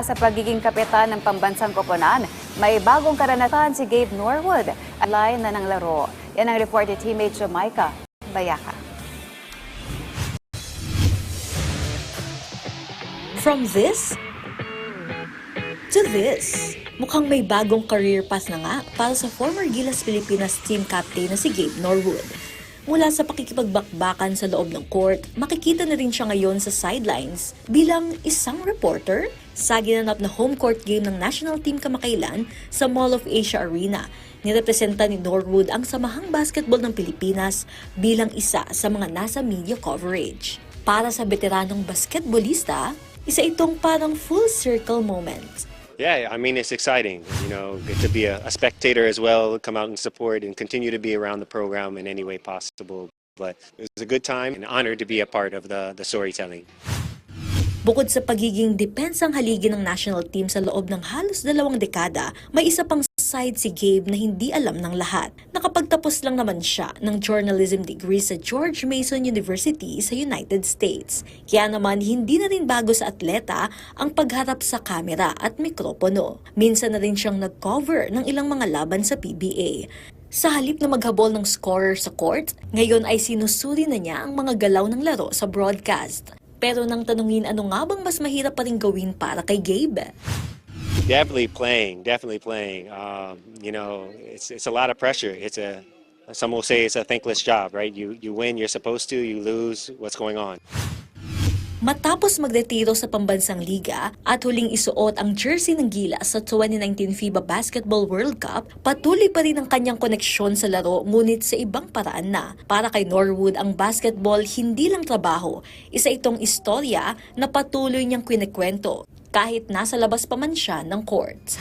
Sa pagiging kapitan ng pambansang koponan, may bagong karanasan si Gabe Norwood. Alay na ng laro. Yan ang report ni teammate Jamaica Bayaka. From this to this, mukhang may bagong career path na nga para sa former Gilas Pilipinas team captain na si Gabe Norwood. Mula sa pakikipagbakbakan sa loob ng court, makikita na rin siya ngayon sa sidelines bilang isang reporter sa ginanap na home court game ng national team kamakailan sa Mall of Asia Arena. Nirepresenta ni Norwood ang samahang basketball ng Pilipinas bilang isa sa mga nasa media coverage. Para sa veteranong basketballista, isa itong parang full circle moment. Yeah, I mean, it's exciting, get to be a spectator as well, come out and support and continue to be around the program in any way possible. But it was a good time and an honor to be a part of the storytelling. Bukod sa pagiging depensang haligi ng national team sa loob ng halos 2 dekada, may isa pang side si Gabe na hindi alam ng lahat. Nakapagtapos lang naman siya ng journalism degree sa George Mason University sa United States. Kaya naman hindi na rin bago sa atleta ang pagharap sa kamera at mikropono. Minsan na rin siyang nag-cover ng ilang mga laban sa PBA. Sa halip na maghabol ng scorer sa court, ngayon ay sinusuri na niya ang mga galaw ng laro sa broadcast. Pero nang tanungin ano nga bang mas mahirap pa rin gawin para kay Gabe? Definitely playing. It's a lot of pressure. Some will say it's a thankless job, right? You win, you're supposed to, you lose, what's going on? Matapos magretiro sa pambansang liga at huling isuot ang jersey ng Gilas sa 2019 FIBA Basketball World Cup, patuloy pa rin ang kanyang koneksyon sa laro ngunit sa ibang paraan na. Para kay Norwood, ang basketball hindi lang trabaho, isa itong istorya na patuloy niyang kwento kahit nasa labas pa man siya ng court.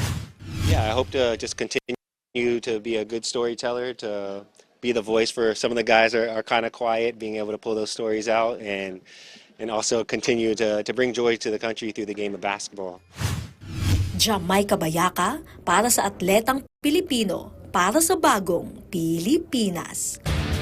Yeah, I hope to just continue to be a good storyteller, to be the voice for some of the guys that are kind of quiet, being able to pull those stories out and also continue to bring joy to the country through the game of basketball. Jamaica Bayaka para sa atletang Pilipino, para sa bagong Pilipinas.